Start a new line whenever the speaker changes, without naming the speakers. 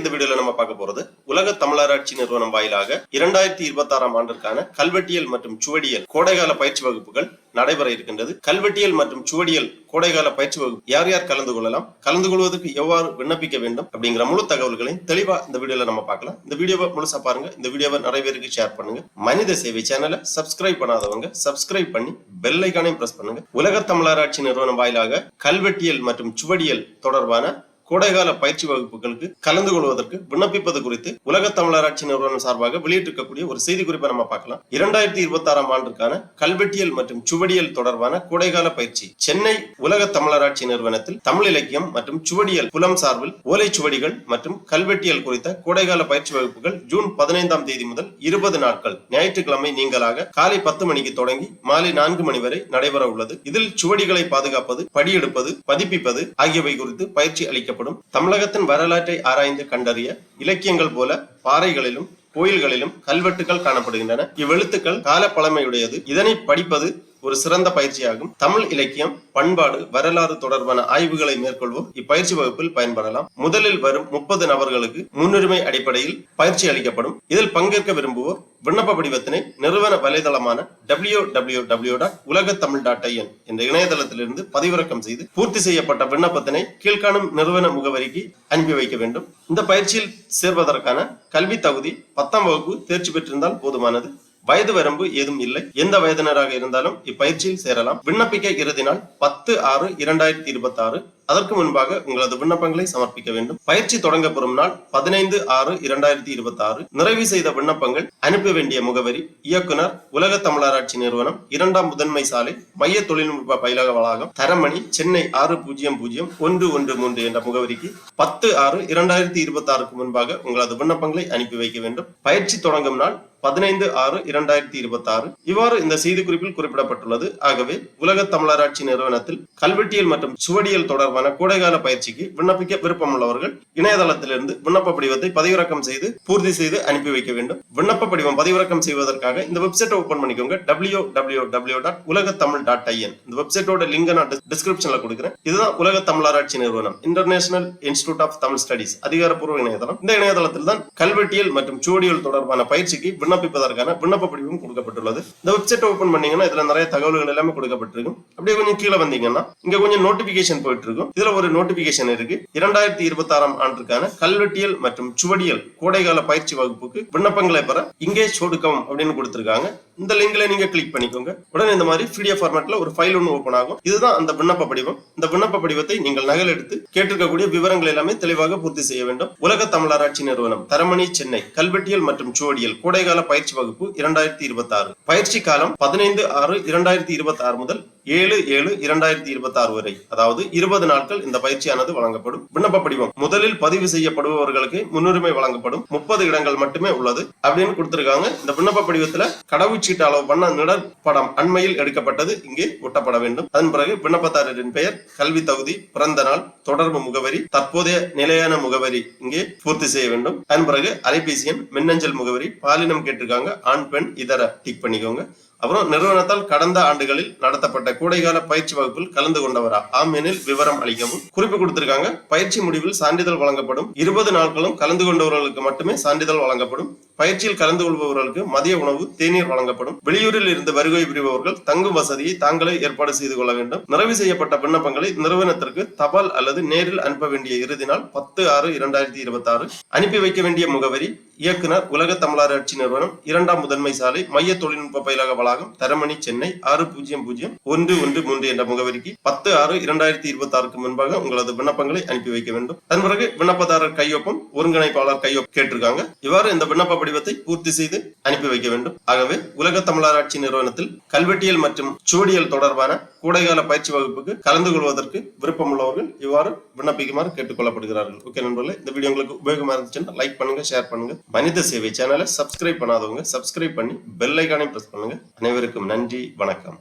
இந்த வீடியோல நம்ம பார்க்க போறது உலக தமிழராட்சி நிறுவனம் வாயிலாக 2026ஆம் ஆண்டிற்கான கல்வெட்டியல் மற்றும் சுவடியல் கோடைகால பயிற்சி வகுப்புகள் நடைபெற இருக்கின்றது. கல்வெட்டியல் மற்றும் சுவடியல் கோடைகால பயிற்சி வகுப்பு யார் யார் கலந்து கொள்ளலாம், கலந்து கொள்வதற்கு எவ்வாறு விண்ணப்பிக்க வேண்டும் அப்படிங்கிற முழு தகவல்களையும் தெளிவா இந்த வீடியோல நம்ம பார்க்கலாம். இந்த வீடியோவை முழுசா பாருங்க. இந்த வீடியோவை நிறைய பேருக்கு ஷேர் பண்ணுங்க. மனித சேவை சேனலை சப்ஸ்கிரைப் பண்ணாதவங்க சப்ஸ்கிரைப் பண்ணி பெல் ஐகானையும் பிரஸ் பண்ணுங்க. உலக தமிழராட்சி நிறுவனம் வாயிலாக கல்வெட்டியல் மற்றும் சுவடியல் தொடர்பான கோடைகால பயிற்சி வகுப்புகளுக்கு கலந்து கொள்வதற்கு விண்ணப்பிப்பது குறித்து உலக தமிழராட்சி நிறுவனம் சார்பாக வெளியிட்டிருக்கக்கூடிய ஒரு செய்தி குறிப்பை நம்ம பார்க்கலாம். 2026ஆம் ஆண்டிற்கான கல்வெட்டியல் மற்றும் சுவடியல் தொடர்பான கோடைகால பயிற்சி சென்னை உலக தமிழராட்சி நிறுவனத்தில் தமிழ் இலக்கியம் மற்றும் சுவடியல் புலம் சார்பில் ஓலைச்சுவடிகள் மற்றும் கல்வெட்டியல் குறித்த கோடைகால பயிற்சி வகுப்புகள் ஜூன் 15ஆம் தேதி முதல் 20 நாட்கள் ஞாயிற்றுக்கிழமை நீங்களாக காலை 10 மணிக்கு தொடங்கி மாலை 4 மணி வரை நடைபெற உள்ளது. இதில் சுவடிகளை பாதுகாப்பது, படியெடுப்பது, பதிப்பிப்பது ஆகியவை குறித்து பயிற்சி அளிக்கப்படும். தமிழகத்தின் வரலாற்றை ஆராய்ந்து கண்டறிய இலக்கியங்கள் போல பாறைகளிலும் கோயில்களிலும் கல்வெட்டுகள் காணப்படுகின்றன. இவ்வெழுத்துக்கள் கால பழமையுடையது. இதனை படிப்பது ஒரு சிறந்த பயிற்சியாகும். தமிழ் இலக்கியம், பண்பாடு, வரலாறு தொடர்பான ஆய்வுகளை மேற்கொள்வோம் இப்பயிற்சி வகுப்பில் பயன்படலாம். முதலில் வரும் 30 நபர்களுக்கு முன்னுரிமை அடிப்படையில் பயிற்சி அளிக்கப்படும். இதில் பங்கேற்க விரும்புவோர் விண்ணப்ப படிவத்தினை நிறுவன வலைதளமான www.ulagathamil.in என்ற இணையதளத்திலிருந்து பதிவிறக்கம் செய்து பூர்த்தி செய்யப்பட்ட விண்ணப்பத்தினை கீழ்காணும் நிறுவன முகவரிக்கு அனுப்பி வைக்க வேண்டும். இந்த பயிற்சியில் சேர்வதற்கான கல்வி தகுதி 10ஆம் வகுப்பு தேர்ச்சி பெற்றிருந்தால் போதுமானது. வயது வரம்பு ஏதும் இல்லை. எந்த வயதினராக இருந்தாலும் இப்பயிற்சியில் சேரலாம். விண்ணப்பிக்க இறுதி நாள் 10/6/2026. அதற்கு முன்பாக உங்களது விண்ணப்பங்களை சமர்ப்பிக்க வேண்டும். பயிற்சி தொடங்கப்படும் நாள் 15/6/2026. நிறைவு செய்த விண்ணப்பங்கள் அனுப்ப வேண்டிய முகவரி இயக்குனர் உலக தமிழராட்சி நிறுவனம், 2ஆம் முதன்மை சாலை, மைய தொழில்நுட்ப பயிலக வளாகம், தரமணி, சென்னை 600113 என்ற முகவரிக்கு 10/6/2026 முன்பாக உங்களது விண்ணப்பங்களை அனுப்பி வைக்க வேண்டும். பயிற்சி தொடங்கும் நாள் 15/6/2026. இவ்வாறு இந்த செய்தி குறிப்பில் குறிப்பிடப்பட்டுள்ளது. ஆகவே உலக தமிழராட்சி நிறுவனத்தில் கல்வெட்டியல் மற்றும் சுவடியல் தொடர்பான கோடைகால பயிற்சிக்கு விண்ணப்பிக்க விருப்பம் உள்ளவர்கள் இணையதளத்திலிருந்து விண்ணப்ப படிவத்தை பதிவிறக்கம் செய்து பூர்த்தி செய்து அனுப்பி வைக்க வேண்டும். விண்ணப்ப படிவம் பதிவிறக்கம் செய்வதற்காக இந்த வெப்சைட்டை ஓபன் பண்ணிக்கோங்க. www.ulagathamil.in. இந்த வெப்சைட்டோட லிங்க் நான் டிஸ்கிரிப்ஷன்ல கொடுக்கிறேன். இதுதான் உலக தமிழராட்சி நிறுவனம், International Institute of Tamil Studies அதிகாரப்பூர்வ இணையதளம். இந்த இணையதளத்தில் தான் கல்வெட்டியல் மற்றும் சுவடியல் தொடர்பான பயிற்சிக்கு விண்ணப்பிப்பதற்கான விண்ணப்ப படிவம் கொடுக்கப்பட்டுள்ளது. இந்த வெப்சைட் ஓபன் பண்ணீங்கன்னா இதுல நிறைய தகவல்கள் எல்லாமே கொடுக்கப்பட்டிருக்கும். அப்படியே கொஞ்சம் கீழே வந்தீங்கன்னா இங்க கொஞ்சம் நோட்டிபிகேஷன் போயிட்டு இருக்கும். இதுல ஒரு நோட்டிபிகேஷன் இருக்கு. 2026ஆம் ஆண்டிற்கான கல்வெட்டியல் மற்றும் சுவடியல் கோடைகால பயிற்சி வகுப்புக்கு விண்ணப்பங்களை பெற இங்கே சொடுக்கவும் அப்படின்னு கொடுத்திருக்காங்க. இந்த லிங்க்ல நீங்க கிளிக் பண்ணிக்கோங்க. உடனே இந்த மாதிரி PDF ஃபார்மேட்ல ஒரு ஃபைல் ஒன்று ஓபன் ஆகும். இதுதான் அந்த விண்ணப்ப படிவம். இந்த விண்ணப்ப படிவத்தை நீங்கள் நகல் எடுத்து கேட்டிருக்கக்கூடிய விவரங்கள் எல்லாமே தெளிவாக பூர்த்தி செய்ய வேண்டும். உலக தமிழராட்சி நிறுவனம், தரமணி, சென்னை, கல்வெட்டியல் மற்றும் சுவடியல் கோடைகால பயிற்சி வகுப்பு 2026. பயிற்சி காலம் 15/6/2026 முதல் 7/7/2026 வரை, அதாவது 20 நாட்கள் இந்த பயிற்சியானது வழங்கப்படும். விண்ணப்ப படிவம் முதலில் பதிவு செய்யப்படுபவர்களுக்கு முன்னுரிமை வழங்கப்படும். 30 இடங்கள் மட்டுமே உள்ளது அப்படின்னு கொடுத்திருக்காங்க. இந்த விண்ணப்ப படிவத்துல கடவுச்சீட்டு அளவு பண்ண நிழற்படம் அண்மையில் எடுக்கப்பட்டது இங்கே ஒட்டப்பட வேண்டும். அதன் பிறகு விண்ணப்பதாரரின் பெயர், கல்வி தகுதி, பிறந்த நாள், தொடர்பு முகவரி, தற்போதைய நிலையான முகவரி இங்கே பூர்த்தி செய்ய வேண்டும். அதன் பிறகு அலைபேசி எண், மின்னஞ்சல் முகவரி, பாலினம் கேட்டிருக்காங்க, ஆண் பெண் இதர டிக் பண்ணிக்கோங்க. அப்புறம் நிறுவனத்தால் கடந்த ஆண்டுகளில் நடத்தப்பட்ட கோடைகால பயிற்சி வகுப்பில் கலந்து கொண்டவரா ஆம் எனில் விவரம் அளிக்கவும் குறிப்பு கொடுத்திருக்காங்க. பயிற்சி முடிவில் சான்றிதழ் வழங்கப்படும். 20 நாட்களும் கலந்து கொண்டவர்களுக்கு மட்டுமே சான்றிதழ் வழங்கப்படும். பயிற்சியில் கலந்து கொள்பவர்களுக்கு மதிய உணவு, தேநீர் வழங்கப்படும். வெளியூரில் இருந்து வருகை புரிபவர்கள் தங்கும் வசதியை தாங்களே ஏற்பாடு செய்து கொள்ள வேண்டும். நிறைவு செய்யப்பட்ட விண்ணப்பங்களை நிறுவனத்திற்கு தபால் அல்லது நேரில் அனுப்ப வேண்டிய இறுதி நாள் 10/6/2026. அனுப்பி வைக்க வேண்டிய முகவரி இயக்குனர் உலக தமிழராட்சி நிறுவனம், 2ஆம் முதன்மை சாலை, மைய தொழில்நுட்ப பயிலக வளாகம், தரமணி, சென்னை 600113 என்ற முகவரிக்கு 10/6/2026 முன்பாக உங்களது விண்ணப்பங்களை அனுப்பி வைக்க வேண்டும். அதன் பிறகு விண்ணப்பதாரர் கையொப்பம், ஒருங்கிணைப்பாளர் கையொப்பம் கேட்டிருக்காங்க. இவ்வாறு இந்த விண்ணப்ப படிவத்தை பூர்த்தி செய்து அனுப்பி வைக்க வேண்டும். ஆகவே உலக தமிழராட்சி நிறுவனத்தில் கல்வெட்டியல் மற்றும் சுவடியல் தொடர்பான கோடைகால பயிற்சி வகுப்புக்கு கலந்து கொள்வதற்கு விருப்பம் உள்ளவர்கள் இவ்வாறு விண்ணப்பிக்குமாறு கேட்டுக் கொள்ளப்படுகிறார்கள். ஓகே நண்பர்களே, இந்த வீடியோ உங்களுக்கு உபயோகமா இருந்துச்சுன்னா லைக் பண்ணுங்க, ஷேர் பண்ணுங்க. மனித சேவை சேனலை சப்ஸ்கிரைப் பண்ணாதவங்க சப்ஸ்கிரைப் பண்ணி பெல் ஐகானை பிரஸ் பண்ணுங்க. அனைவருக்கும் நன்றி, வணக்கம்.